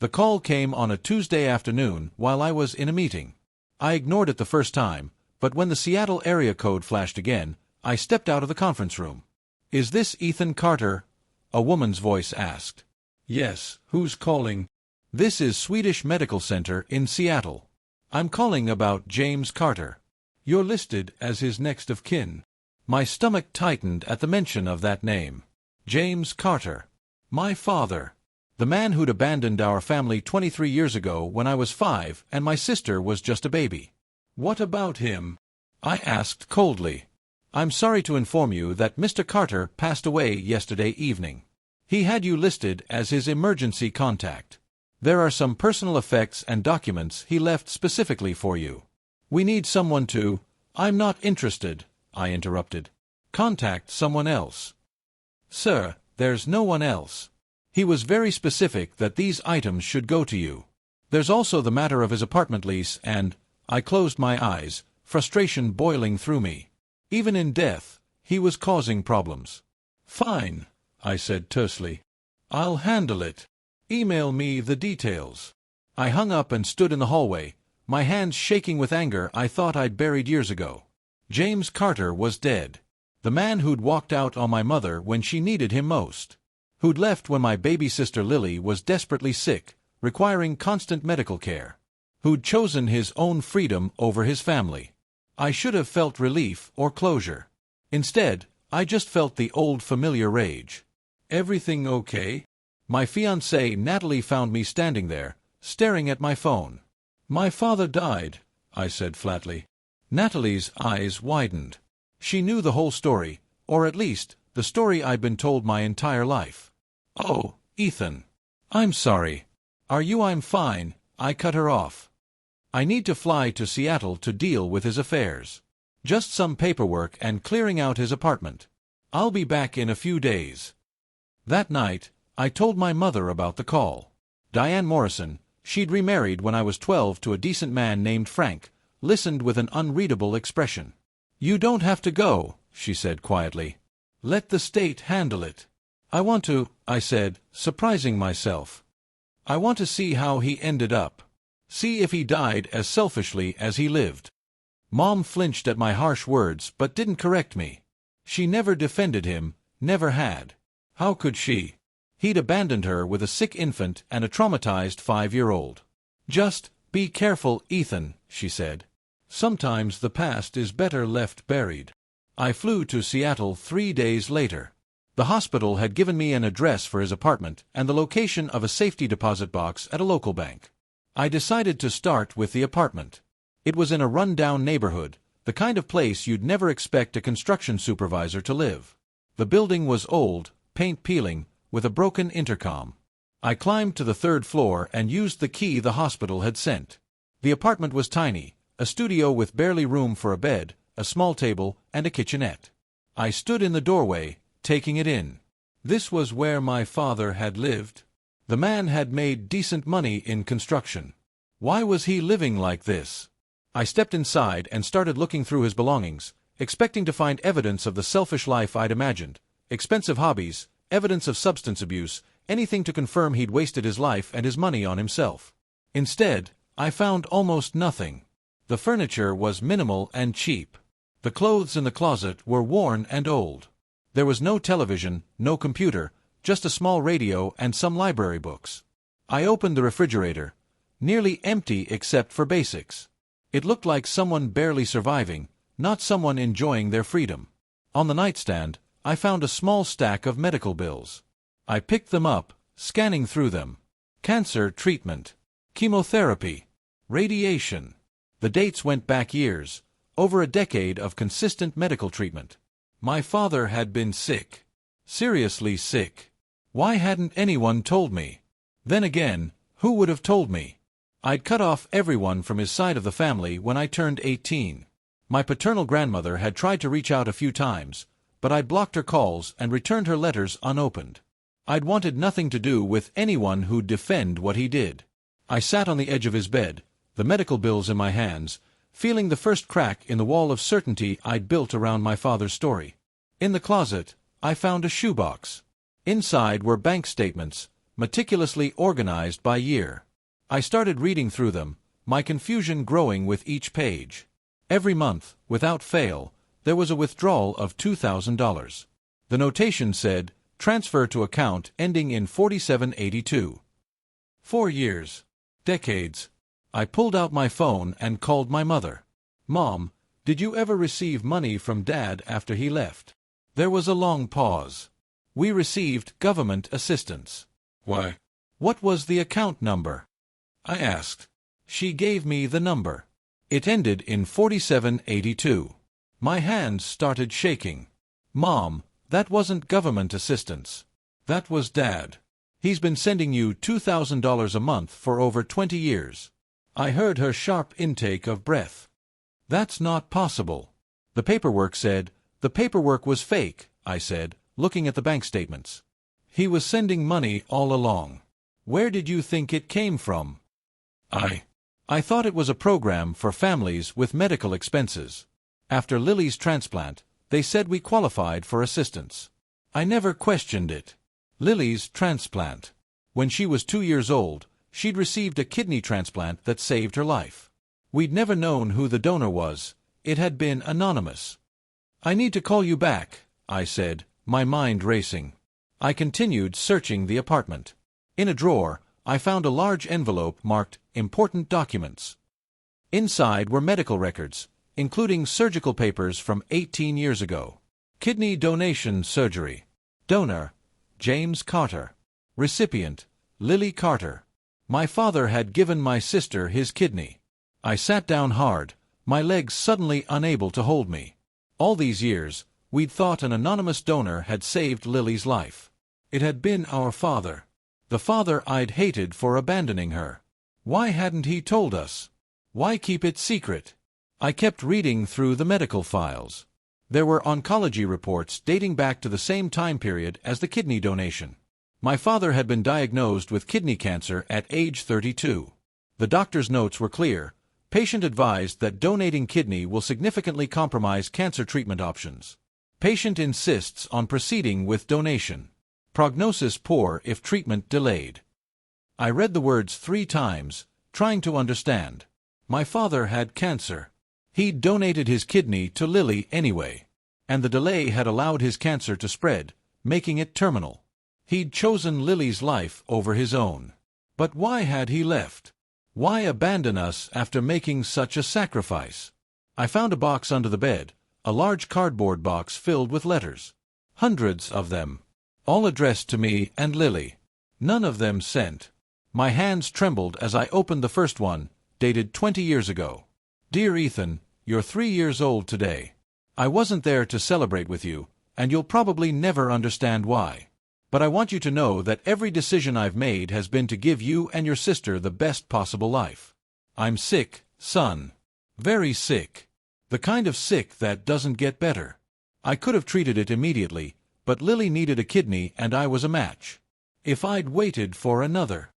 The call came on a Tuesday afternoon while I was in a meeting. I ignored it the first time, but when the Seattle area code flashed again, I stepped out of the conference room. "Is this Ethan Carter?" a woman's voice asked. "Yes, who's calling?" "This is Swedish Medical Center in Seattle. I'm calling about James Carter. You're listed as his next of kin." My stomach tightened at the mention of that name. James Carter. My father. The man who'd abandoned our family 23 years ago when I was 5 and my sister was just a baby. "What about him?" I asked coldly. "I'm sorry to inform you that Mr. Carter passed away yesterday evening. He had you listed as his emergency contact. There are some personal effects and documents he left specifically for you. We need someone to—" "I'm not interested," I interrupted. "Contact someone else." "Sir, there's no one else. He was very specific that these items should go to you. There's also the matter of his apartment lease and—" I closed my eyes, frustration boiling through me. Even in death, he was causing problems. "Fine," I said tersely. "I'll handle it. Email me the details." I hung up and stood in the hallway, my hands shaking with anger I thought I'd buried years ago. James Carter was dead. The man who'd walked out on my mother when she needed him most. Who'd left when my baby sister Lily was desperately sick, requiring constant medical care. Who'd chosen his own freedom over his family. I should have felt relief or closure. Instead, I just felt the old familiar rage. "Everything okay?" My fiancée Natalie found me standing there, staring at my phone. "My father died," I said flatly. Natalie's eyes widened. She knew the whole story, or at least, the story I'd been told my entire life. "Oh, Ethan. I'm sorry. Are you?" "I'm fine," I cut her off. "I need to fly to Seattle to deal with his affairs. Just some paperwork and clearing out his apartment. I'll be back in a few days." That night, I told my mother about the call. Diane Morrison, she'd remarried when I was 12 to a decent man named Frank, listened with an unreadable expression. "You don't have to go," she said quietly. "Let the state handle it." "I want to," I said, surprising myself. "I want to see how he ended up. See if he died as selfishly as he lived." Mom flinched at my harsh words but didn't correct me. She never defended him, never had. How could she? He'd abandoned her with a sick infant and a traumatized 5-year-old. "Just be careful, Ethan," she said. "Sometimes the past is better left buried." I flew to Seattle 3 days later. The hospital had given me an address for his apartment and the location of a safety deposit box at a local bank. I decided to start with the apartment. It was in a run-down neighborhood, the kind of place you'd never expect a construction supervisor to live. The building was old, paint peeling, with a broken intercom. I climbed to the 3rd floor and used the key the hospital had sent. The apartment was tiny, a studio with barely room for a bed, a small table, and a kitchenette. I stood in the doorway, taking it in. This was where my father had lived. The man had made decent money in construction. Why was he living like this? I stepped inside and started looking through his belongings, expecting to find evidence of the selfish life I'd imagined, expensive hobbies, evidence of substance abuse, anything to confirm he'd wasted his life and his money on himself. Instead, I found almost nothing. The furniture was minimal and cheap. The clothes in the closet were worn and old. There was no television, no computer, just a small radio and some library books. I opened the refrigerator, nearly empty except for basics. It looked like someone barely surviving, not someone enjoying their freedom. On the nightstand, I found a small stack of medical bills. I picked them up, scanning through them. Cancer treatment, chemotherapy, radiation. The dates went back years, over a decade of consistent medical treatment. My father had been sick. Seriously sick. Why hadn't anyone told me? Then again, who would have told me? I'd cut off everyone from his side of the family when I turned 18. My paternal grandmother had tried to reach out a few times, but I'd blocked her calls and returned her letters unopened. I'd wanted nothing to do with anyone who'd defend what he did. I sat on the edge of his bed, the medical bills in my hands, feeling the first crack in the wall of certainty I'd built around my father's story. In the closet, I found a shoebox. Inside were bank statements, meticulously organized by year. I started reading through them, my confusion growing with each page. Every month, without fail, there was a withdrawal of $2,000. The notation said, transfer to account ending in 4782. 4 years. Decades. I pulled out my phone and called my mother. Mom, did you ever receive money from Dad after he left? There was a long pause. We received government assistance. Why? What was the account number? I asked. She gave me the number. It ended in 4782. My hands started shaking. Mom, that wasn't government assistance. That was Dad. He's been sending you $2,000 a month for over 20 years. I heard her sharp intake of breath. That's not possible. The paperwork said. The paperwork was fake, I said, looking at the bank statements. He was sending money all along. Where did you think it came from? I thought it was a program for families with medical expenses. After Lily's transplant, they said we qualified for assistance. I never questioned it. Lily's transplant. When she was 2 years old, she'd received a kidney transplant that saved her life. We'd never known who the donor was. It had been anonymous. I need to call you back, I said, my mind racing. I continued searching the apartment. In a drawer, I found a large envelope marked Important Documents. Inside were medical records, including surgical papers from 18 years ago. Kidney donation surgery. Donor, James Carter. Recipient, Lily Carter. My father had given my sister his kidney. I sat down hard, my legs suddenly unable to hold me. All these years, we'd thought an anonymous donor had saved Lily's life. It had been our father. The father I'd hated for abandoning her. Why hadn't he told us? Why keep it secret? I kept reading through the medical files. There were oncology reports dating back to the same time period as the kidney donation. My father had been diagnosed with kidney cancer at age 32. The doctor's notes were clear. Patient advised that donating kidney will significantly compromise cancer treatment options. Patient insists on proceeding with donation. Prognosis poor if treatment delayed. I read the words 3 times, trying to understand. My father had cancer. He'd donated his kidney to Lily anyway. And the delay had allowed his cancer to spread, making it terminal. He'd chosen Lily's life over his own. But why had he left? Why abandon us after making such a sacrifice? I found a box under the bed, a large cardboard box filled with letters. Hundreds of them. All addressed to me and Lily. None of them sent. My hands trembled as I opened the first one, dated 20 years ago. Dear Ethan, you're 3 years old today. I wasn't there to celebrate with you, and you'll probably never understand why. But I want you to know that every decision I've made has been to give you and your sister the best possible life. I'm sick, son. Very sick. The kind of sick that doesn't get better. I could have treated it immediately, but Lily needed a kidney and I was a match. If I'd waited for another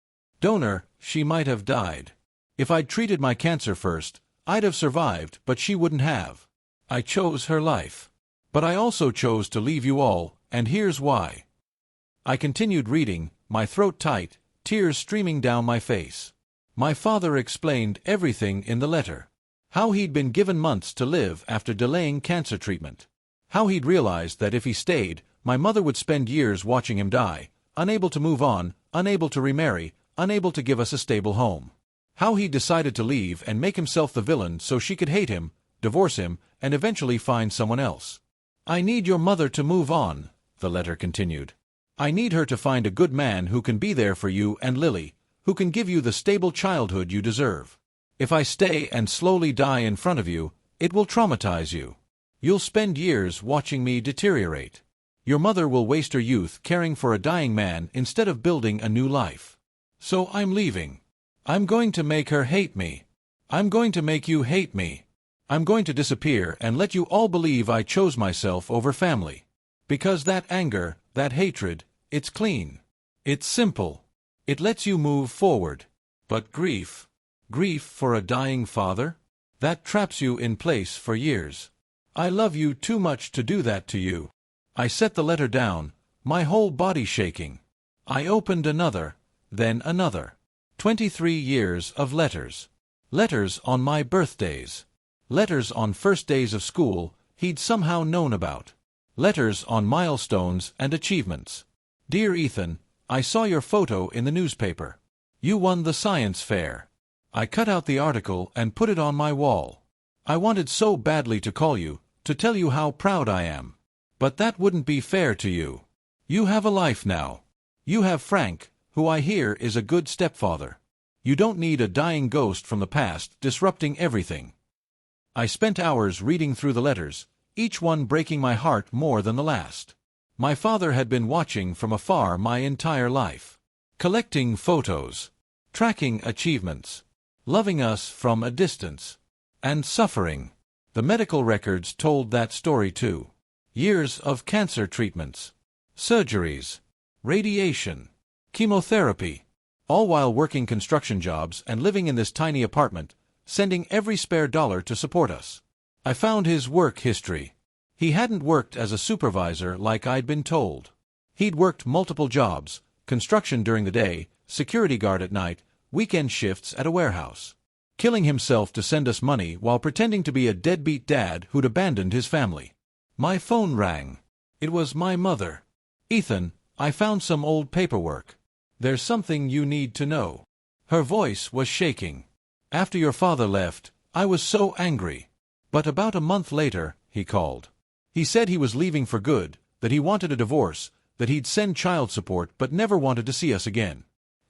donor, she might have died. If I'd treated my cancer first, I'd have survived, but she wouldn't have. I chose her life. But I also chose to leave you all, and here's why. I continued reading, my throat tight, tears streaming down my face. My father explained everything in the letter. How he'd been given months to live after delaying cancer treatment. How he'd realized that if he stayed, my mother would spend years watching him die, unable to move on, unable to remarry, unable to give us a stable home. How he decided to leave and make himself the villain so she could hate him, divorce him, and eventually find someone else. I need your mother to move on, the letter continued. I need her to find a good man who can be there for you and Lily, who can give you the stable childhood you deserve. If I stay and slowly die in front of you, it will traumatize you. You'll spend years watching me deteriorate. Your mother will waste her youth caring for a dying man instead of building a new life. So I'm leaving. I'm going to make her hate me. I'm going to make you hate me. I'm going to disappear and let you all believe I chose myself over family. Because that anger, that hatred, it's clean. It's simple. It lets you move forward. But grief for a dying father? That traps you in place for years. I love you too much to do that to you. I set the letter down, my whole body shaking. I opened another, then another. 23 years of letters. Letters on my birthdays. Letters on first days of school he'd somehow known about. Letters on milestones and achievements. Dear Ethan, I saw your photo in the newspaper. You won the science fair. I cut out the article and put it on my wall. I wanted so badly to call you, to tell you how proud I am. But that wouldn't be fair to you. You have a life now. You have Frank, who I hear is a good stepfather. You don't need a dying ghost from the past disrupting everything. I spent hours reading through the letters, each one breaking my heart more than the last. My father had been watching from afar my entire life, collecting photos, tracking achievements, loving us from a distance, and suffering. The medical records told that story too. Years of cancer treatments, surgeries, radiation, chemotherapy, all while working construction jobs and living in this tiny apartment, sending every spare dollar to support us. I found his work history. He hadn't worked as a supervisor like I'd been told. He'd worked multiple jobs, construction during the day, security guard at night, weekend shifts at a warehouse. Killing himself to send us money while pretending to be a deadbeat dad who'd abandoned his family. My phone rang. It was my mother. Ethan, I found some old paperwork. There's something you need to know. Her voice was shaking. After your father left, I was so angry. But about a month later, he called. He said he was leaving for good, that he wanted a divorce, that he'd send child support but never wanted to see us again.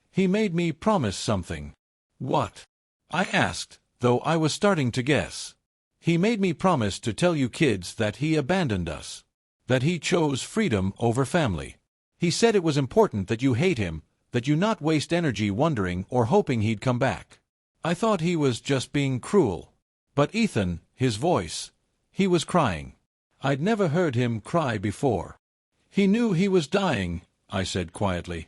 He made me promise something. What? I asked, though I was starting to guess. He made me promise to tell you kids that he abandoned us. That he chose freedom over family. He said it was important that you hate him, that you not waste energy wondering or hoping he'd come back. I thought he was just being cruel. But Ethan, his voice, he was crying. I'd never heard him cry before. He knew he was dying, I said quietly.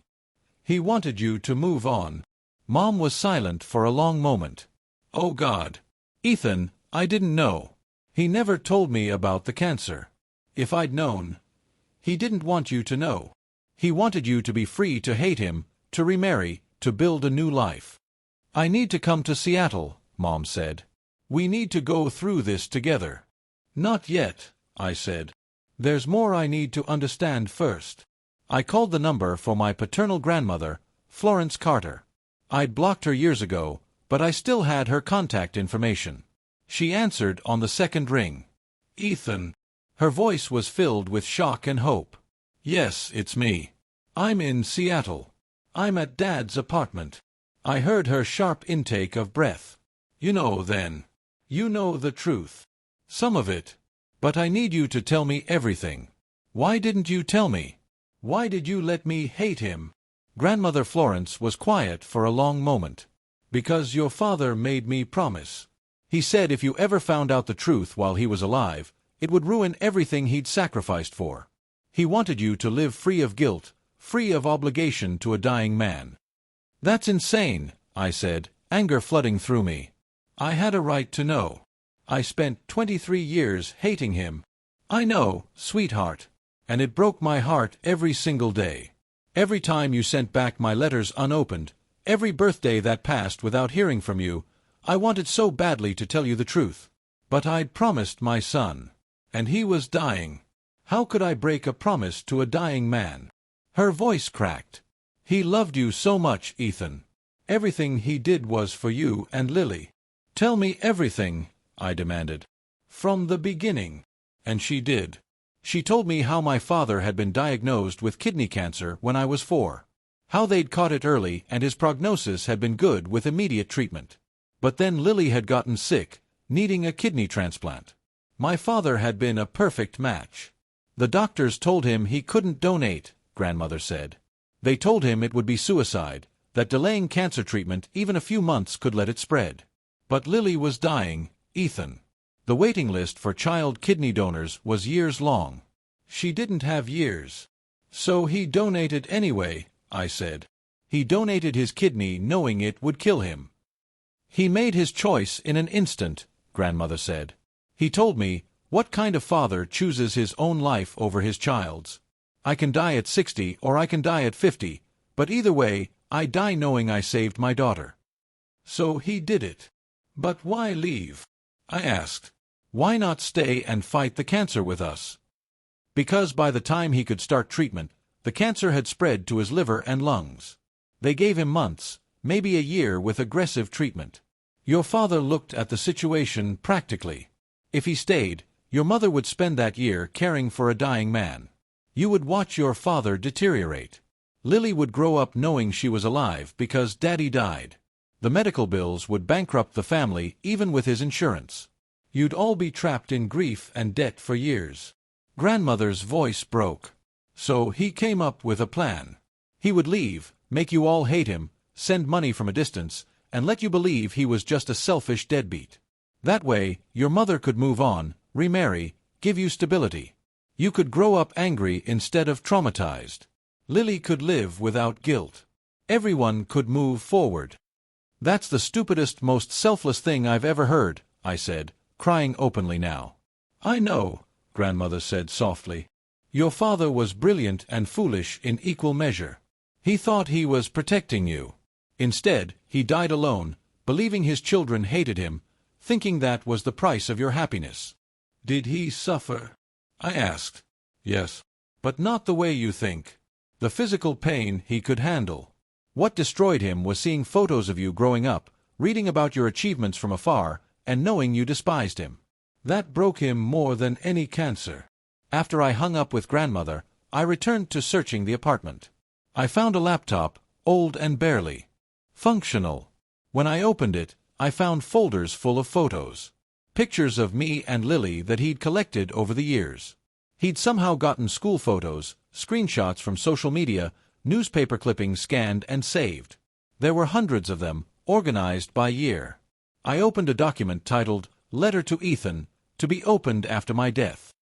He wanted you to move on. Mom was silent for a long moment. Oh God. Ethan, I didn't know. He never told me about the cancer. If I'd known. He didn't want you to know. He wanted you to be free to hate him, to remarry, to build a new life. I need to come to Seattle, Mom said. We need to go through this together. Not yet, I said. There's more I need to understand first. I called the number for my paternal grandmother, Florence Carter. I'd blocked her years ago, but I still had her contact information. She answered on the second ring. Ethan. Her voice was filled with shock and hope. Yes, it's me. I'm in Seattle. I'm at Dad's apartment. I heard her sharp intake of breath. You know then. You know the truth. Some of it. But I need you to tell me everything. Why didn't you tell me? Why did you let me hate him? Grandmother Florence was quiet for a long moment. Because your father made me promise. He said if you ever found out the truth while he was alive, it would ruin everything he'd sacrificed for. He wanted you to live free of guilt, free of obligation to a dying man. That's insane, I said, anger flooding through me. I had a right to know. I spent 23 years hating him. I know, sweetheart. And it broke my heart every single day. Every time you sent back my letters unopened, every birthday that passed without hearing from you, I wanted so badly to tell you the truth. But I'd promised my son. And he was dying. How could I break a promise to a dying man? Her voice cracked. He loved you so much, Ethan. Everything he did was for you and Lily. Tell me everything, I demanded. From the beginning. And she did. She told me how my father had been diagnosed with kidney cancer when I was 4. How they'd caught it early and his prognosis had been good with immediate treatment. But then Lily had gotten sick, needing a kidney transplant. My father had been a perfect match. The doctors told him he couldn't donate, Grandmother said. They told him it would be suicide, that delaying cancer treatment even a few months could let it spread. But Lily was dying, Ethan. The waiting list for child kidney donors was years long. She didn't have years. So he donated anyway, I said. He donated his kidney knowing it would kill him. He made his choice in an instant, Grandmother said. He told me, what kind of father chooses his own life over his child's? I can die at 60 or I can die at 50, But either way, I die knowing I saved my daughter." "So he did it. But why leave?" I asked. "Why not stay and fight the cancer with us?" "Because by the time he could start treatment, the cancer had spread to his liver and lungs. They gave him months, maybe a year with aggressive treatment. Your father looked at the situation practically. If he stayed, your mother would spend that year caring for a dying man. You would watch your father deteriorate. Lily would grow up knowing she was alive because Daddy died. The medical bills would bankrupt the family even with his insurance. You'd all be trapped in grief and debt for years." Grandmother's voice broke. "So he came up with a plan. He would leave, make you all hate him, send money from a distance, and let you believe he was just a selfish deadbeat. That way, your mother could move on, remarry, give you stability. You could grow up angry instead of traumatized. Lily could live without guilt. Everyone could move forward." "That's the stupidest, most selfless thing I've ever heard," I said, crying openly now. "I know," Grandmother said softly. "Your father was brilliant and foolish in equal measure. He thought he was protecting you. Instead, he died alone, believing his children hated him, thinking that was the price of your happiness." "Did he suffer?" I asked. "Yes. But not the way you think. The physical pain he could handle. What destroyed him was seeing photos of you growing up, reading about your achievements from afar, and knowing you despised him. That broke him more than any cancer." After I hung up with Grandmother, I returned to searching the apartment. I found a laptop, old and barely functional. When I opened it, I found folders full of photos. Pictures of me and Lily that he'd collected over the years. He'd somehow gotten school photos, screenshots from social media, newspaper clippings scanned and saved. There were hundreds of them, organized by year. I opened a document titled, "Letter to Ethan, to be opened after my death."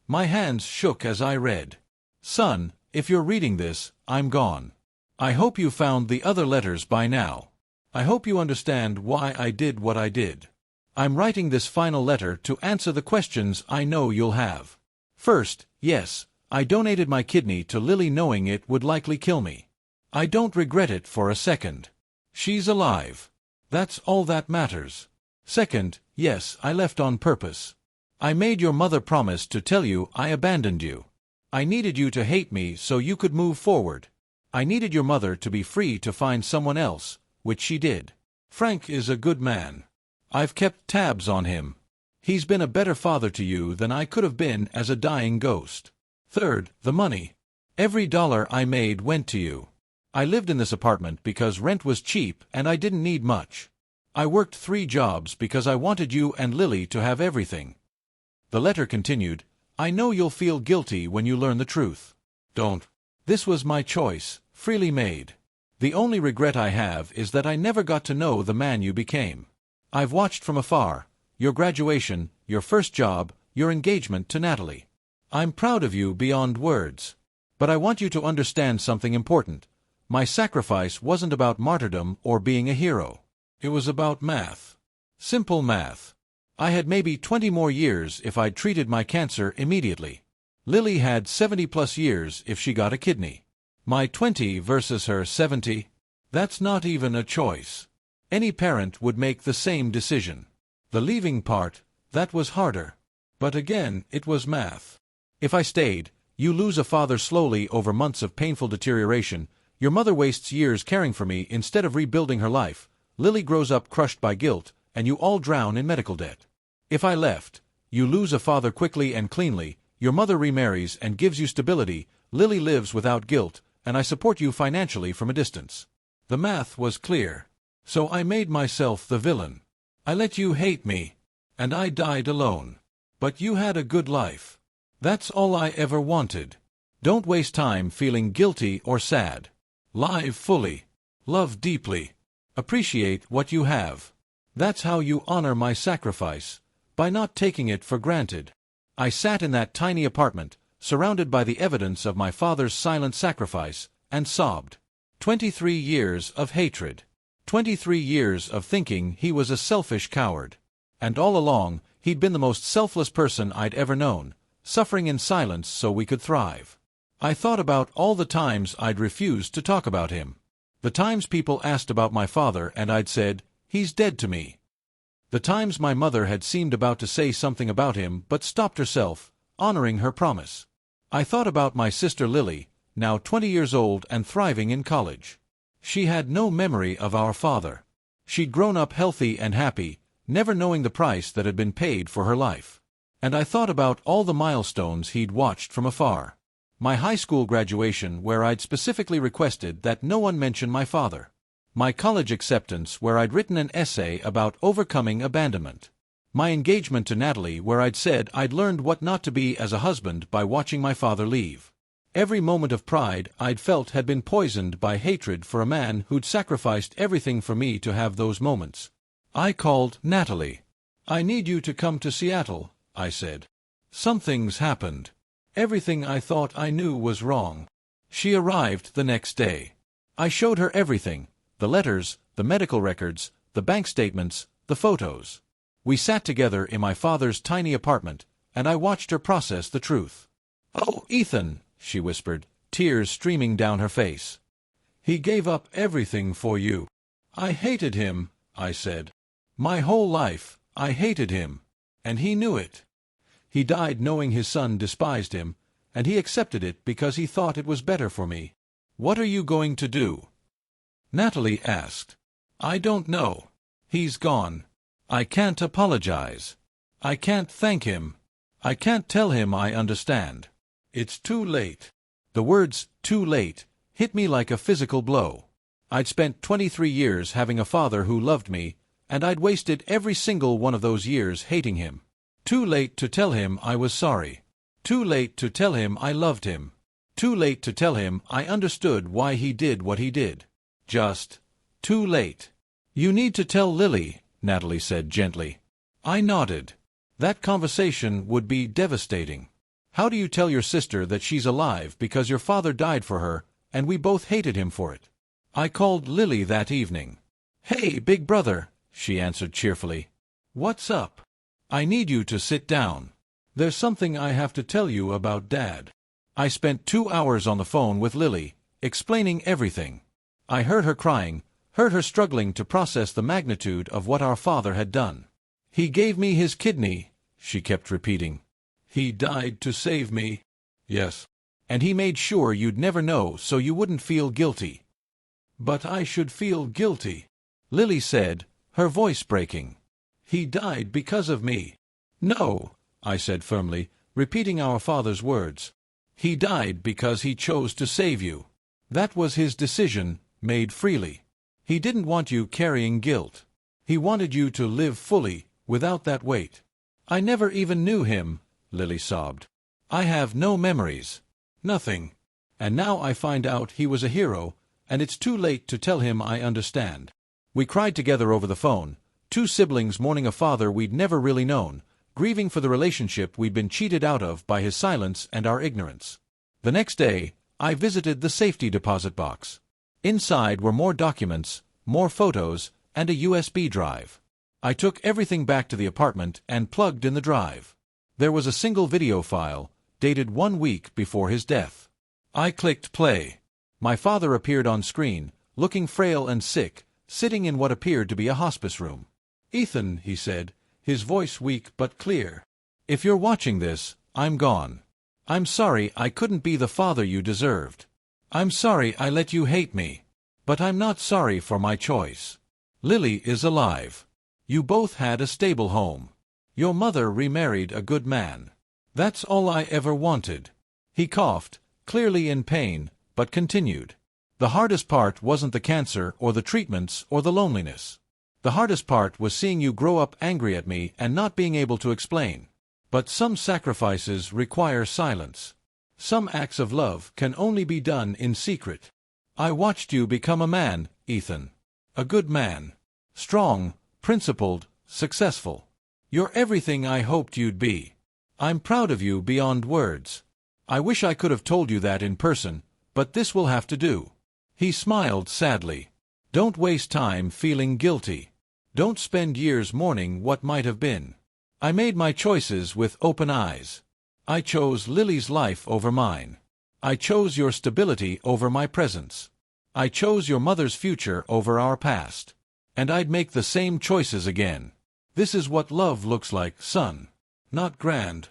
My hands shook as I read. "Son, if you're reading this, I'm gone. I hope you found the other letters by now. I hope you understand why I did what I did. I'm writing this final letter to answer the questions I know you'll have. First, yes, I donated my kidney to Lily knowing it would likely kill me. I don't regret it for a second. She's alive. That's all that matters. Second, yes, I left on purpose. I made your mother promise to tell you I abandoned you. I needed you to hate me so you could move forward. I needed your mother to be free to find someone else, which she did. Frank is a good man. I've kept tabs on him. He's been a better father to you than I could have been as a dying ghost. Third, the money. Every dollar I made went to you. I lived in this apartment because rent was cheap and I didn't need much. I worked 3 jobs because I wanted you and Lily to have everything." The letter continued, "I know you'll feel guilty when you learn the truth. Don't. This was my choice, freely made. The only regret I have is that I never got to know the man you became. I've watched from afar, your graduation, your first job, your engagement to Natalie. I'm proud of you beyond words. But I want you to understand something important. My sacrifice wasn't about martyrdom or being a hero. It was about math. Simple math. I had maybe 20 more years if I'd treated my cancer immediately. Lily had 70+ years if she got a kidney. My 20 versus her 70. That's not even a choice. Any parent would make the same decision. The leaving part, that was harder. But again, it was math. If I stayed, you lose a father slowly over months of painful deterioration, your mother wastes years caring for me instead of rebuilding her life, Lily grows up crushed by guilt, and you all drown in medical debt. If I left, you lose a father quickly and cleanly, your mother remarries and gives you stability, Lily lives without guilt, and I support you financially from a distance. The math was clear. So I made myself the villain. I let you hate me, and I died alone. But you had a good life. That's all I ever wanted. Don't waste time feeling guilty or sad. Live fully. Love deeply. Appreciate what you have. That's how you honor my sacrifice, by not taking it for granted." I sat in that tiny apartment, surrounded by the evidence of my father's silent sacrifice, and sobbed. 23 years of hatred. 23 years of thinking he was a selfish coward. And all along, he'd been the most selfless person I'd ever known, suffering in silence so we could thrive. I thought about all the times I'd refused to talk about him. The times people asked about my father and I'd said, "He's dead to me." The times my mother had seemed about to say something about him but stopped herself, honoring her promise. I thought about my sister Lily, now 20 years old and thriving in college. She had no memory of our father. She'd grown up healthy and happy, never knowing the price that had been paid for her life. And I thought about all the milestones he'd watched from afar. My high school graduation, where I'd specifically requested that no one mention my father. My college acceptance, where I'd written an essay about overcoming abandonment. My engagement to Natalie, where I'd said I'd learned what not to be as a husband by watching my father leave. Every moment of pride I'd felt had been poisoned by hatred for a man who'd sacrificed everything for me to have those moments. I called Natalie. "I need you to come to Seattle," I said. "Something's happened. Everything I thought I knew was wrong." She arrived the next day. I showed her everything, the letters, the medical records, the bank statements, the photos. We sat together in my father's tiny apartment, and I watched her process the truth. "Oh, Ethan," she whispered, tears streaming down her face. "He gave up everything for you." "I hated him," I said. "My whole life, I hated him. And he knew it. He died knowing his son despised him, and he accepted it because he thought it was better for me. What are you going to do?" Natalie asked. "I don't know. He's gone. I can't apologize. I can't thank him. I can't tell him I understand. It's too late." The words, "too late," hit me like a physical blow. I'd spent 23 years having a father who loved me, and I'd wasted every single one of those years hating him. Too late to tell him I was sorry. Too late to tell him I loved him. Too late to tell him I understood why he did what he did. Just too late. "You need to tell Lily," Natalie said gently. I nodded. That conversation would be devastating. How do you tell your sister that she's alive because your father died for her, and we both hated him for it? I called Lily that evening. "Hey, big brother," she answered cheerfully. "What's up?" "I need you to sit down. There's something I have to tell you about Dad." I spent 2 hours on the phone with Lily, explaining everything. I heard her crying, heard her struggling to process the magnitude of what our father had done. "He gave me his kidney," she kept repeating. "He died to save me." "Yes. And he made sure you'd never know so you wouldn't feel guilty." "But I should feel guilty," Lily said, her voice breaking. "He died because of me." "No," I said firmly, repeating our father's words. "He died because he chose to save you. That was his decision, made freely. He didn't want you carrying guilt. He wanted you to live fully, without that weight." "I never even knew him," Lily sobbed. "I have no memories. Nothing. And now I find out he was a hero, and it's too late to tell him I understand." We cried together over the phone, two siblings mourning a father we'd never really known, grieving for the relationship we'd been cheated out of by his silence and our ignorance. The next day, I visited the safety deposit box. Inside were more documents, more photos, and a USB drive. I took everything back to the apartment and plugged in the drive. There was a single video file, dated 1 week before his death. I clicked play. My father appeared on screen, looking frail and sick, sitting in what appeared to be a hospice room. "Ethan," he said, his voice weak but clear. "If you're watching this, I'm gone. I'm sorry I couldn't be the father you deserved. I'm sorry I let you hate me. But I'm not sorry for my choice. Lily is alive. You both had a stable home. Your mother remarried a good man. That's all I ever wanted." He coughed, clearly in pain, but continued. "The hardest part wasn't the cancer or the treatments or the loneliness. The hardest part was seeing you grow up angry at me and not being able to explain. But some sacrifices require silence. Some acts of love can only be done in secret. I watched you become a man, Ethan. A good man. Strong, principled, successful. You're everything I hoped you'd be. I'm proud of you beyond words. I wish I could have told you that in person, but this will have to do." He smiled sadly. "Don't waste time feeling guilty. Don't spend years mourning what might have been. I made my choices with open eyes. I chose Lily's life over mine. I chose your stability over my presence. I chose your mother's future over our past. And I'd make the same choices again. This is what love looks like, son. Not grand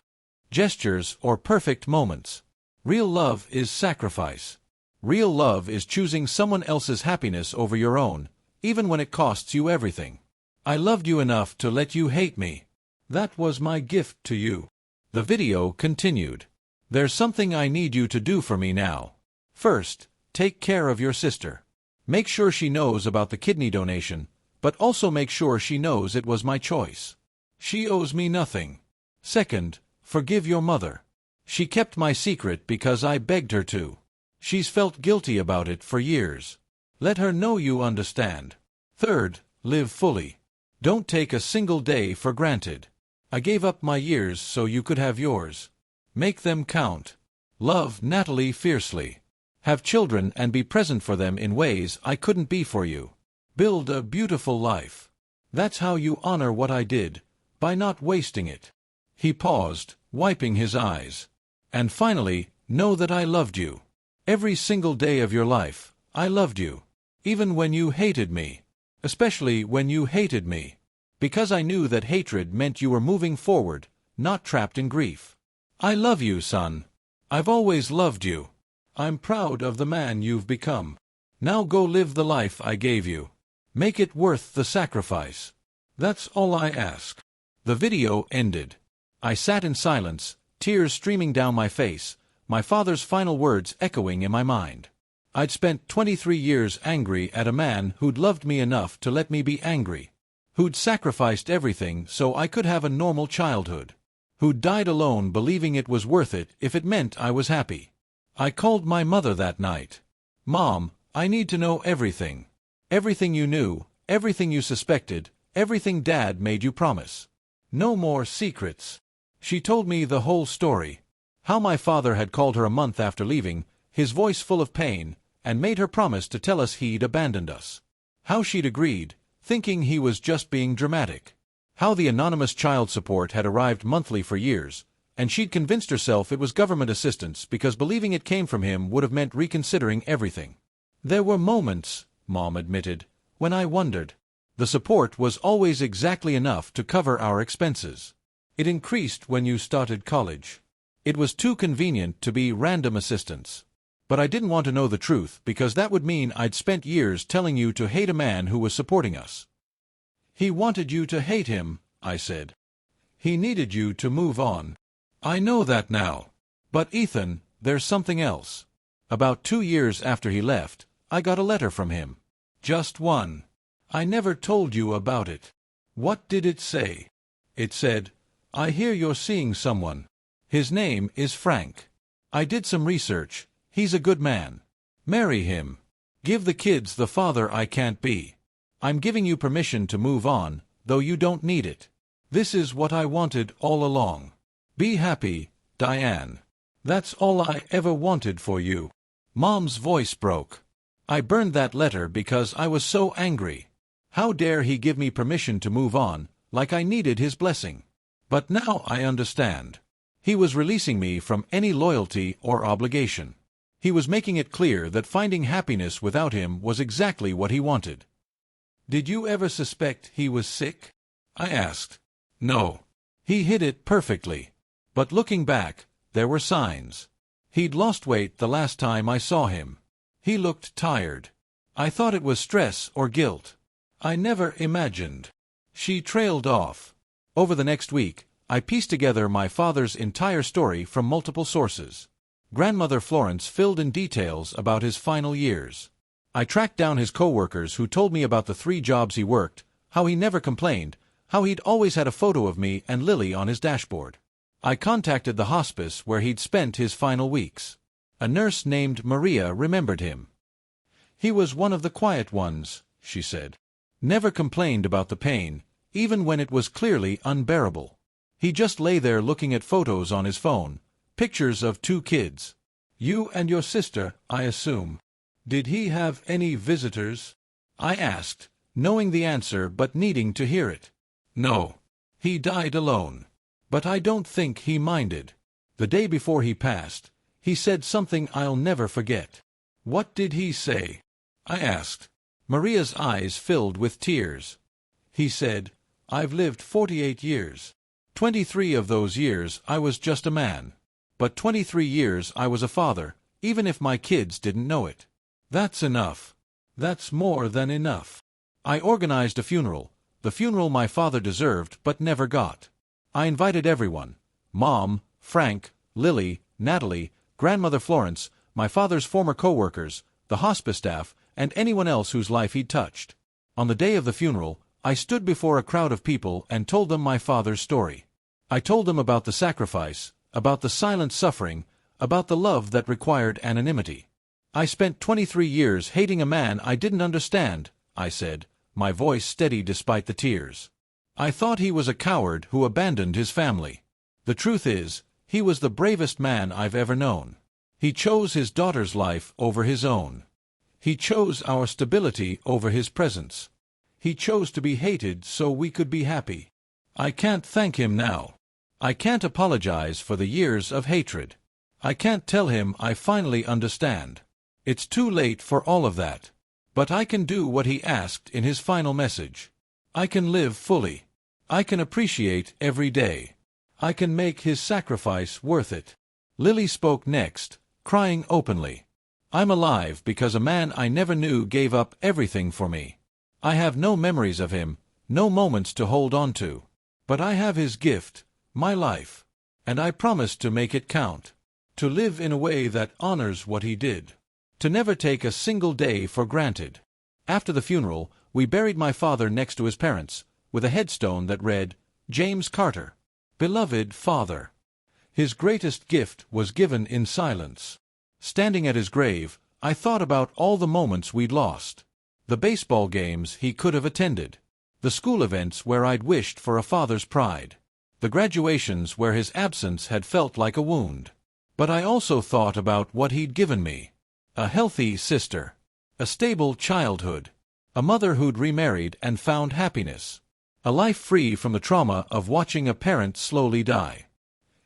gestures or perfect moments. Real love is sacrifice. Real love is choosing someone else's happiness over your own, even when it costs you everything. I loved you enough to let you hate me. That was my gift to you. The video continued. There's something I need you to do for me now. First, take care of your sister. Make sure she knows about the kidney donation, but also make sure she knows it was my choice. She owes me nothing. Second, forgive your mother. She kept my secret because I begged her to. She's felt guilty about it for years. Let her know you understand. Third, live fully. Don't take a single day for granted. I gave up my years so you could have yours. Make them count. Love Natalie fiercely. Have children and be present for them in ways I couldn't be for you. Build a beautiful life. That's how you honor what I did, by not wasting it. He paused, wiping his eyes. And finally, know that I loved you. Every single day of your life, I loved you. Even when you hated me. Especially when you hated me. Because I knew that hatred meant you were moving forward, not trapped in grief. I love you, son. I've always loved you. I'm proud of the man you've become. Now go live the life I gave you. Make it worth the sacrifice. That's all I ask. The video ended. I sat in silence, tears streaming down my face, my father's final words echoing in my mind. I'd spent 23 years angry at a man who'd loved me enough to let me be angry. Who'd sacrificed everything so I could have a normal childhood. Who'd died alone believing it was worth it if it meant I was happy. I called my mother that night. Mom, I need to know everything. Everything you knew, everything you suspected, everything Dad made you promise. No more secrets. She told me the whole story. How my father had called her a month after leaving, his voice full of pain, and made her promise to tell us he'd abandoned us. How she'd agreed, thinking he was just being dramatic. How the anonymous child support had arrived monthly for years, and she'd convinced herself it was government assistance because believing it came from him would have meant reconsidering everything. There were moments, Mom admitted, when I wondered. The support was always exactly enough to cover our expenses. It increased when you started college. It was too convenient to be random assistance. But I didn't want to know the truth because that would mean I'd spent years telling you to hate a man who was supporting us. He wanted you to hate him, I said. He needed you to move on. I know that now. But Ethan, there's something else. About 2 years after he left, I got a letter from him. Just one. I never told you about it. What did it say? It said, I hear you're seeing someone. His name is Frank. I did some research. He's a good man. Marry him. Give the kids the father I can't be. I'm giving you permission to move on, though you don't need it. This is what I wanted all along. Be happy, Diane. That's all I ever wanted for you. Mom's voice broke. I burned that letter because I was so angry. How dare he give me permission to move on, like I needed his blessing. But now I understand. He was releasing me from any loyalty or obligation. He was making it clear that finding happiness without him was exactly what he wanted. Did you ever suspect he was sick? I asked. No. He hid it perfectly. But looking back, there were signs. He'd lost weight the last time I saw him. He looked tired. I thought it was stress or guilt. I never imagined. She trailed off. Over the next week, I pieced together my father's entire story from multiple sources. Grandmother Florence filled in details about his final years. I tracked down his co-workers who told me about the 3 jobs he worked, how he never complained, how he'd always had a photo of me and Lily on his dashboard. I contacted the hospice where he'd spent his final weeks. A nurse named Maria remembered him. He was one of the quiet ones, she said. Never complained about the pain, even when it was clearly unbearable. He just lay there looking at photos on his phone, pictures of 2 kids. You and your sister, I assume. Did he have any visitors? I asked, knowing the answer but needing to hear it. No. He died alone. But I don't think he minded. The day before he passed, He said something I'll never forget. What did he say? I asked. Maria's eyes filled with tears. He said, I've lived 48 years. 23 of those years I was just a man. But 23 years I was a father, even if my kids didn't know it. That's enough. That's more than enough. I organized a funeral, the funeral my father deserved but never got. I invited everyone: Mom, Frank, Lily, Natalie, Grandmother Florence, my father's former co-workers, the hospice staff, and anyone else whose life he'd touched. On the day of the funeral, I stood before a crowd of people and told them my father's story. I told them about the sacrifice, about the silent suffering, about the love that required anonymity. I spent 23 years hating a man I didn't understand, I said, my voice steady despite the tears. I thought he was a coward who abandoned his family. The truth is, he was the bravest man I've ever known. He chose his daughter's life over his own. He chose our stability over his presence. He chose to be hated so we could be happy. I can't thank him now. I can't apologize for the years of hatred. I can't tell him I finally understand. It's too late for all of that. But I can do what he asked in his final message. I can live fully. I can appreciate every day. I can make his sacrifice worth it. Lily spoke next, crying openly. I'm alive because a man I never knew gave up everything for me. I have no memories of him, no moments to hold on to. But I have his gift, my life. And I promise to make it count. To live in a way that honors what he did. To never take a single day for granted. After the funeral, we buried my father next to his parents, with a headstone that read, James Carter, beloved father. His greatest gift was given in silence. Standing at his grave, I thought about all the moments we'd lost. The baseball games he could have attended. The school events where I'd wished for a father's pride. The graduations where his absence had felt like a wound. But I also thought about what he'd given me. A healthy sister. A stable childhood. A mother who'd remarried and found happiness. A life free from the trauma of watching a parent slowly die.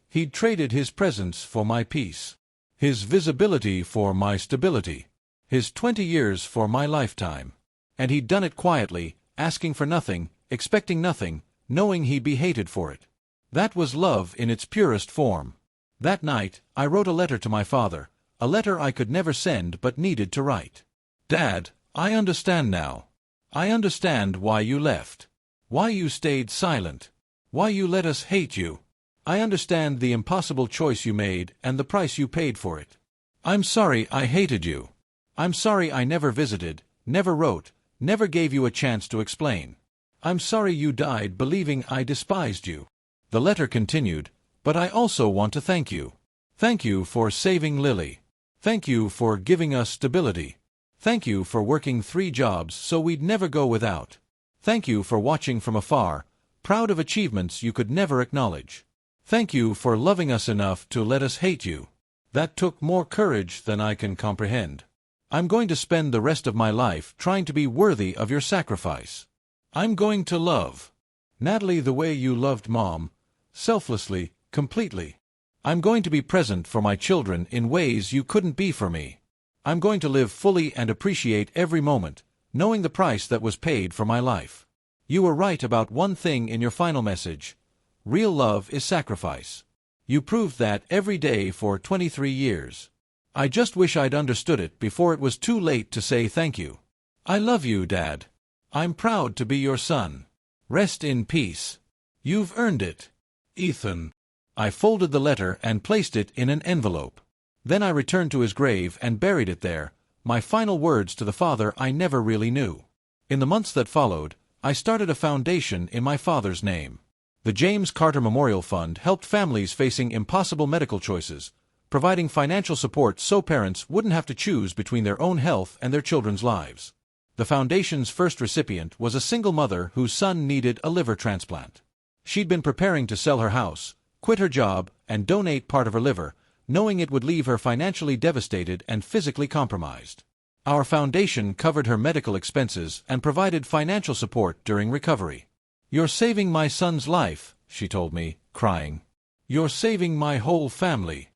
He'd traded his presence for my peace. His visibility for my stability. His 20 years for my lifetime. And he'd done it quietly, asking for nothing, expecting nothing, knowing he'd be hated for it. That was love in its purest form. That night, I wrote a letter to my father, a letter I could never send but needed to write. Dad, I understand now. I understand why you left. Why you stayed silent. Why you let us hate you. I understand the impossible choice you made and the price you paid for it. I'm sorry I hated you. I'm sorry I never visited, never wrote, never gave you a chance to explain. I'm sorry you died believing I despised you. The letter continued, but I also want to thank you. Thank you for saving Lily. Thank you for giving us stability. Thank you for working 3 jobs so we'd never go without. Thank you for watching from afar, proud of achievements you could never acknowledge. Thank you for loving us enough to let us hate you. That took more courage than I can comprehend. I'm going to spend the rest of my life trying to be worthy of your sacrifice. I'm going to love Natalie the way you loved Mom, selflessly, completely. I'm going to be present for my children in ways you couldn't be for me. I'm going to live fully and appreciate every moment, knowing the price that was paid for my life. You were right about one thing in your final message. Real love is sacrifice. You proved that every day for 23 years. I just wish I'd understood it before it was too late to say thank you. I love you, Dad. I'm proud to be your son. Rest in peace. You've earned it. Ethan. I folded the letter and placed it in an envelope. Then I returned to his grave and buried it there, my final words to the father I never really knew. In the months that followed, I started a foundation in my father's name. The James Carter Memorial Fund helped families facing impossible medical choices, providing financial support so parents wouldn't have to choose between their own health and their children's lives. The foundation's first recipient was a single mother whose son needed a liver transplant. She'd been preparing to sell her house, quit her job, and donate part of her liver, knowing it would leave her financially devastated and physically compromised. Our foundation covered her medical expenses and provided financial support during recovery. You're saving my son's life, she told me, crying. You're saving my whole family.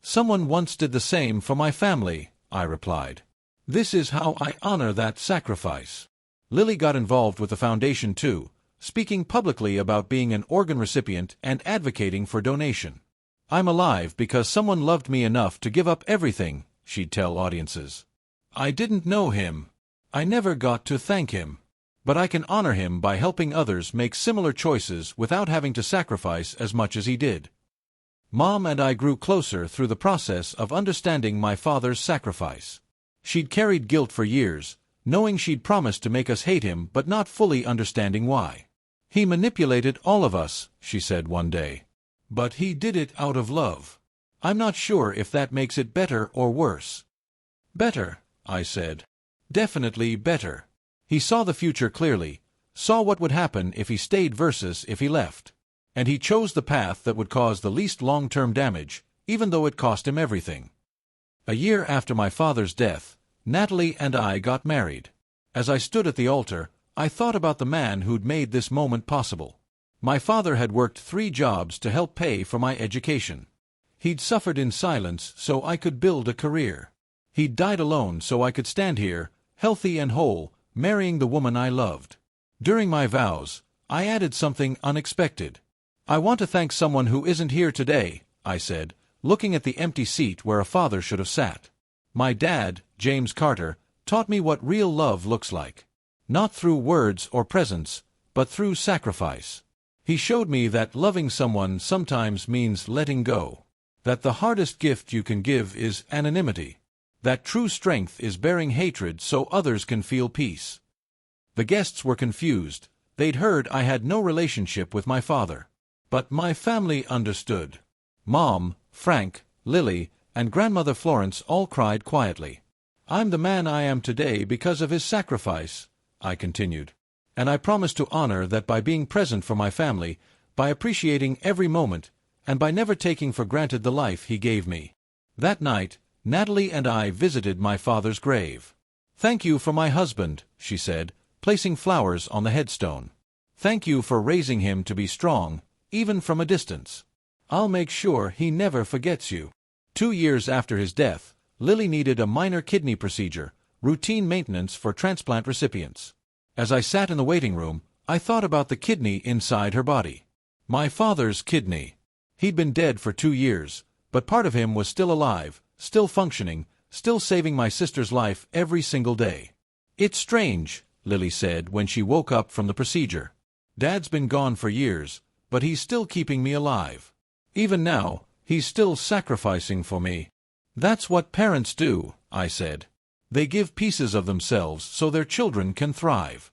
"Someone once did the same for my family," I replied. "This is how I honor that sacrifice." Lily got involved with the foundation too, speaking publicly about being an organ recipient and advocating for donation. "I'm alive because someone loved me enough to give up everything," she'd tell audiences. "I didn't know him. I never got to thank him. But I can honor him by helping others make similar choices without having to sacrifice as much as he did." Mom and I grew closer through the process of understanding my father's sacrifice. She'd carried guilt for years, knowing she'd promised to make us hate him but not fully understanding why. "He manipulated all of us," she said one day. "But he did it out of love. I'm not sure if that makes it better or worse." "Better," I said. "Definitely better. He saw the future clearly, saw what would happen if he stayed versus if he left. And he chose the path that would cause the least long-term damage, even though it cost him everything." A year after my father's death, Natalie and I got married. As I stood at the altar, I thought about the man who'd made this moment possible. My father had worked 3 jobs to help pay for my education. He'd suffered in silence so I could build a career. He'd died alone so I could stand here, healthy and whole, marrying the woman I loved. During my vows, I added something unexpected. "I want to thank someone who isn't here today," I said, looking at the empty seat where a father should have sat. "My dad, James Carter, taught me what real love looks like. Not through words or presents, but through sacrifice. He showed me that loving someone sometimes means letting go. That the hardest gift you can give is anonymity. That true strength is bearing hatred so others can feel peace." The guests were confused. They'd heard I had no relationship with my father. But my family understood. Mom, Frank, Lily, and Grandmother Florence all cried quietly. "I'm the man I am today because of his sacrifice," I continued. "And I promise to honor that by being present for my family, by appreciating every moment, and by never taking for granted the life he gave me." That night, Natalie and I visited my father's grave. "Thank you for my husband," she said, placing flowers on the headstone. "Thank you for raising him to be strong, even from a distance. I'll make sure he never forgets you." 2 years after his death, Lily needed a minor kidney procedure, routine maintenance for transplant recipients. As I sat in the waiting room, I thought about the kidney inside her body. My father's kidney. He'd been dead for 2 years, but part of him was still alive, still functioning, still saving my sister's life every single day. "It's strange," Lily said when she woke up from the procedure. "Dad's been gone for years, but he's still keeping me alive. Even now, he's still sacrificing for me." "That's what parents do," I said. "They give pieces of themselves so their children can thrive."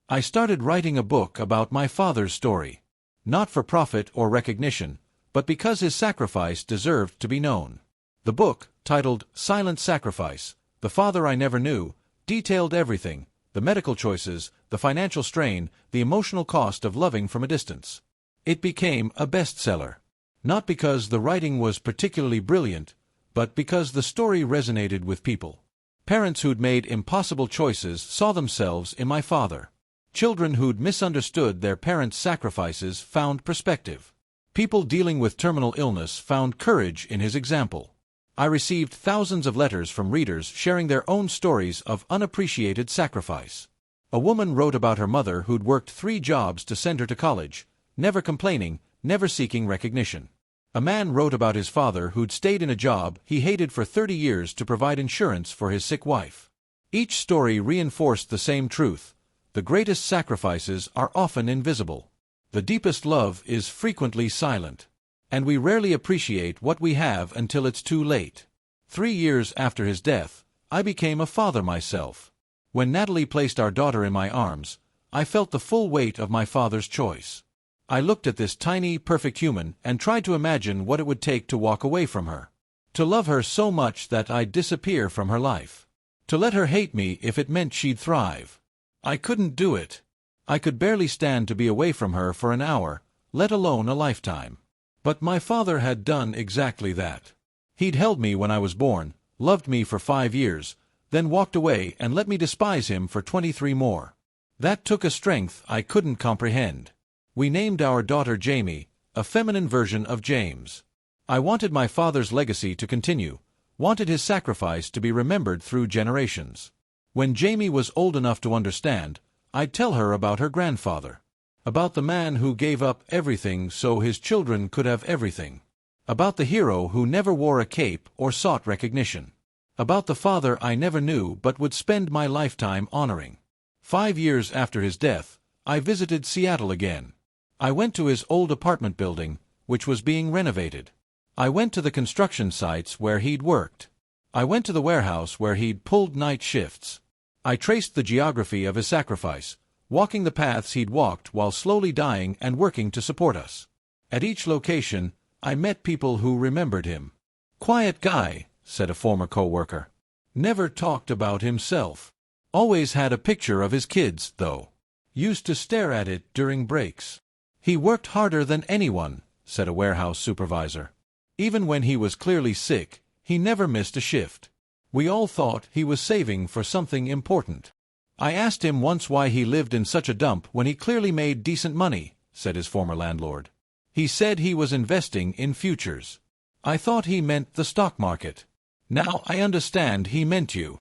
I started writing a book about my father's story. Not for profit or recognition, but because his sacrifice deserved to be known. The book, titled Silent Sacrifice, The Father I Never Knew, detailed everything: the medical choices, the financial strain, the emotional cost of loving from a distance. It became a bestseller. Not because the writing was particularly brilliant, but because the story resonated with people. Parents who'd made impossible choices saw themselves in my father. Children who'd misunderstood their parents' sacrifices found perspective. People dealing with terminal illness found courage in his example. I received thousands of letters from readers sharing their own stories of unappreciated sacrifice. A woman wrote about her mother who'd worked 3 jobs to send her to college, never complaining, never seeking recognition. A man wrote about his father who'd stayed in a job he hated for 30 years to provide insurance for his sick wife. Each story reinforced the same truth: the greatest sacrifices are often invisible. The deepest love is frequently silent. And we rarely appreciate what we have until it's too late. 3 years after his death, I became a father myself. When Natalie placed our daughter in my arms, I felt the full weight of my father's choice. I looked at this tiny, perfect human and tried to imagine what it would take to walk away from her. To love her so much that I'd disappear from her life. To let her hate me if it meant she'd thrive. I couldn't do it. I could barely stand to be away from her for an hour, let alone a lifetime. But my father had done exactly that. He'd held me when I was born, loved me for 5 years, then walked away and let me despise him for 23 more. That took a strength I couldn't comprehend. We named our daughter Jamie, a feminine version of James. I wanted my father's legacy to continue, wanted his sacrifice to be remembered through generations. When Jamie was old enough to understand, I'd tell her about her grandfather. About the man who gave up everything so his children could have everything. About the hero who never wore a cape or sought recognition. About the father I never knew but would spend my lifetime honoring. 5 years after his death, I visited Seattle again. I went to his old apartment building, which was being renovated. I went to the construction sites where he'd worked. I went to the warehouse where he'd pulled night shifts. I traced the geography of his sacrifice, walking the paths he'd walked while slowly dying and working to support us. At each location, I met people who remembered him. "Quiet guy," said a former co-worker. "Never talked about himself. Always had a picture of his kids, though. Used to stare at it during breaks. He worked harder than anyone," said a warehouse supervisor. "Even when he was clearly sick, he never missed a shift. We all thought he was saving for something important." "I asked him once why he lived in such a dump when he clearly made decent money," said his former landlord. "He said he was investing in futures. I thought he meant the stock market. Now I understand he meant you."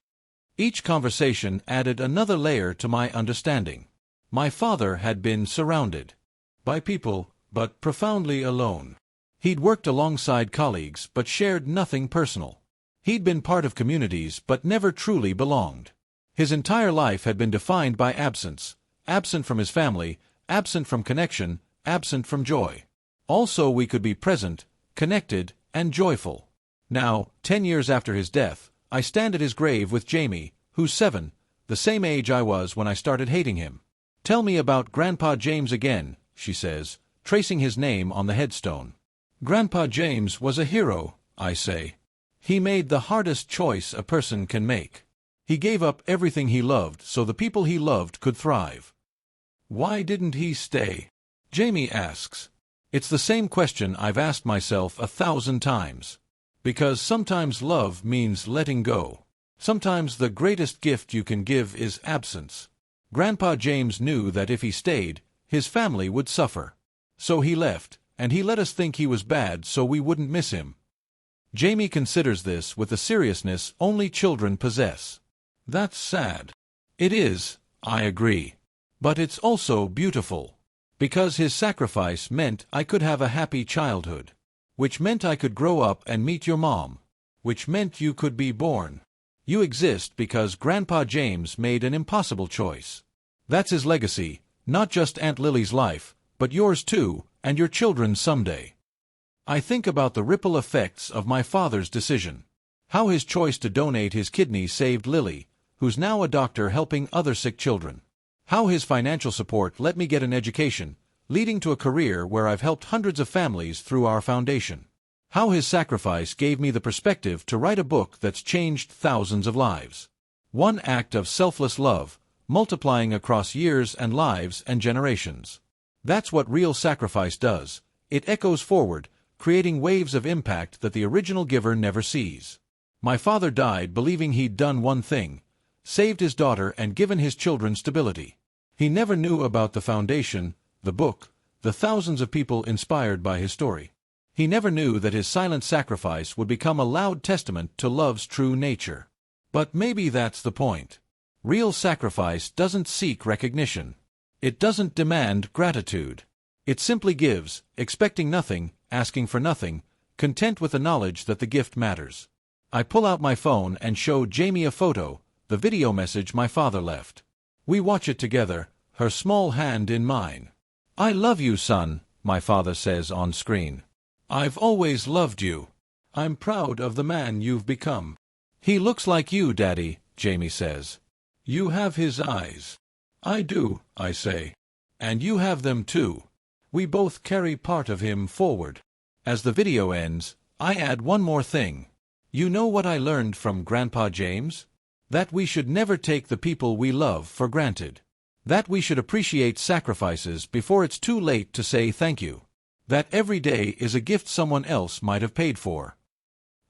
Each conversation added another layer to my understanding. My father had been surrounded by people, but profoundly alone. He'd worked alongside colleagues but shared nothing personal. He'd been part of communities but never truly belonged. His entire life had been defined by absence, absent from his family, absent from connection, absent from joy. Also we could be present, connected, and joyful. Now, 10 years after his death, I stand at his grave with Jamie, who's 7, the same age I was when I started hating him. "Tell me about Grandpa James again," she says, tracing his name on the headstone. "Grandpa James was a hero," I say. "He made the hardest choice a person can make. He gave up everything he loved so the people he loved could thrive." "Why didn't he stay?" Jamie asks. "It's the same question I've asked myself 1,000 times. Because sometimes love means letting go. Sometimes the greatest gift you can give is absence. Grandpa James knew that if he stayed, his family would suffer. So he left, and he let us think he was bad so we wouldn't miss him." Jamie considers this with the seriousness only children possess. "That's sad." "It is," I agree. "But it's also beautiful. Because his sacrifice meant I could have a happy childhood. Which meant I could grow up and meet your mom. Which meant you could be born. You exist because Grandpa James made an impossible choice. That's his legacy, not just Aunt Lily's life, but yours too, and your children's someday." I think about the ripple effects of my father's decision. How his choice to donate his kidney saved Lily, who's now a doctor helping other sick children. How his financial support let me get an education, leading to a career where I've helped hundreds of families through our foundation. How his sacrifice gave me the perspective to write a book that's changed thousands of lives. One act of selfless love, multiplying across years and lives and generations. That's what real sacrifice does. It echoes forward, creating waves of impact that the original giver never sees. My father died believing he'd done one thing, saved his daughter and given his children stability. He never knew about the foundation, the book, the thousands of people inspired by his story. He never knew that his silent sacrifice would become a loud testament to love's true nature. But maybe that's the point. Real sacrifice doesn't seek recognition. It doesn't demand gratitude. It simply gives, expecting nothing, asking for nothing, content with the knowledge that the gift matters. I pull out my phone and show Jamie a photo, the video message my father left. We watch it together, her small hand in mine. "I love you, son," my father says on screen. "I've always loved you. I'm proud of the man you've become." "He looks like you, Daddy," Jamie says. "You have his eyes." "I do," I say. "And you have them too. We both carry part of him forward." As the video ends, I add one more thing. "You know what I learned from Grandpa James? That we should never take the people we love for granted. That we should appreciate sacrifices before it's too late to say thank you. That every day is a gift someone else might have paid for."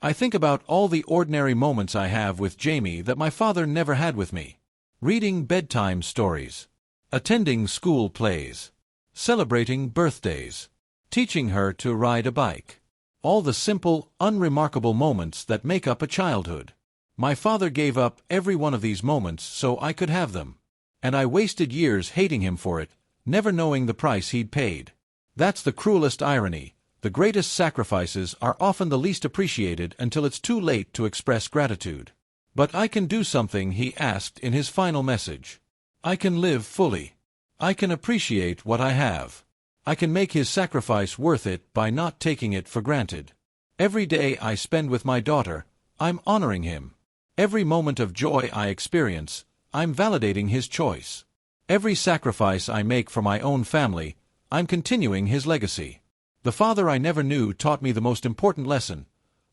I think about all the ordinary moments I have with Jamie that my father never had with me. Reading bedtime stories. Attending school plays. Celebrating birthdays. Teaching her to ride a bike. All the simple, unremarkable moments that make up a childhood. My father gave up every one of these moments so I could have them. And I wasted years hating him for it, never knowing the price he'd paid. That's the cruelest irony. The greatest sacrifices are often the least appreciated until it's too late to express gratitude. But I can do something, he asked in his final message. I can live fully. I can appreciate what I have. I can make his sacrifice worth it by not taking it for granted. Every day I spend with my daughter, I'm honoring him. Every moment of joy I experience, I'm validating his choice. Every sacrifice I make for my own family, I'm continuing his legacy. The father I never knew taught me the most important lesson.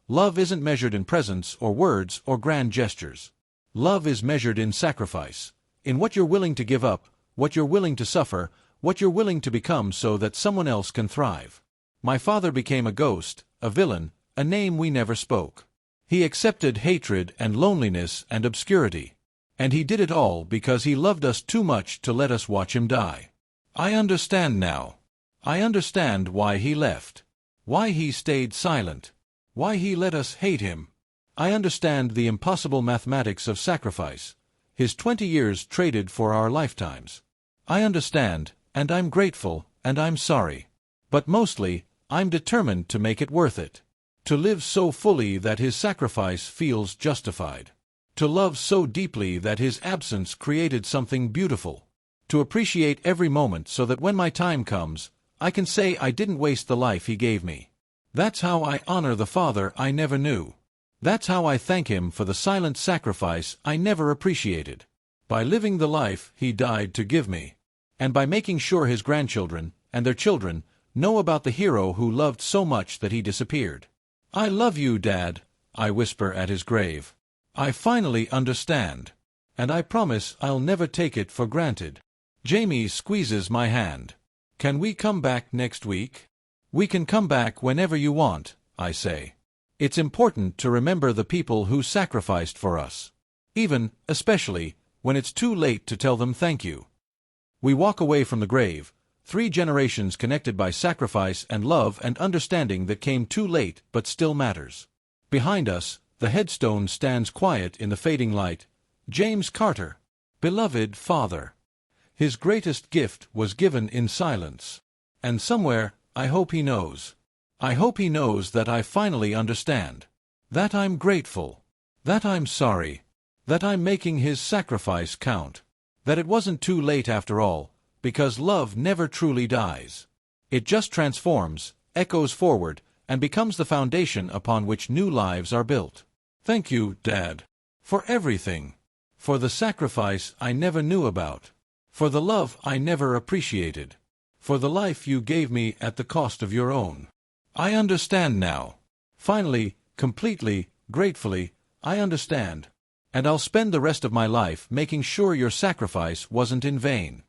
Love isn't measured in presents or words or grand gestures. Love is measured in sacrifice, in what you're willing to give up, what you're willing to suffer, what you're willing to become so that someone else can thrive. My father became a ghost, a villain, a name we never spoke. He accepted hatred and loneliness and obscurity. And he did it all because he loved us too much to let us watch him die. I understand now. I understand why he left. Why he stayed silent. Why he let us hate him. I understand the impossible mathematics of sacrifice. His 20 years traded for our lifetimes. I understand, and I'm grateful, and I'm sorry. But mostly, I'm determined to make it worth it. To live so fully that his sacrifice feels justified. To love so deeply that his absence created something beautiful. To appreciate every moment so that when my time comes, I can say I didn't waste the life he gave me. That's how I honor the father I never knew. That's how I thank him for the silent sacrifice I never appreciated. By living the life he died to give me. And by making sure his grandchildren, and their children, know about the hero who loved so much that he disappeared. I love you, Dad, I whisper at his grave. I finally understand. And I promise I'll never take it for granted. Jamie squeezes my hand. Can we come back next week? We can come back whenever you want, I say. It's important to remember the people who sacrificed for us. Even, especially, when it's too late to tell them thank you. We walk away from the grave, 3 generations connected by sacrifice and love and understanding that came too late but still matters. Behind us, the headstone stands quiet in the fading light. James Carter, beloved father. His greatest gift was given in silence. And somewhere, I hope he knows. I hope he knows that I finally understand. That I'm grateful. That I'm sorry. That I'm making his sacrifice count. That it wasn't too late after all, because love never truly dies. It just transforms, echoes forward, and becomes the foundation upon which new lives are built. Thank you, Dad. For everything. For the sacrifice I never knew about. For the love I never appreciated. For the life you gave me at the cost of your own. I understand now. Finally, completely, gratefully, I understand. And I'll spend the rest of my life making sure your sacrifice wasn't in vain.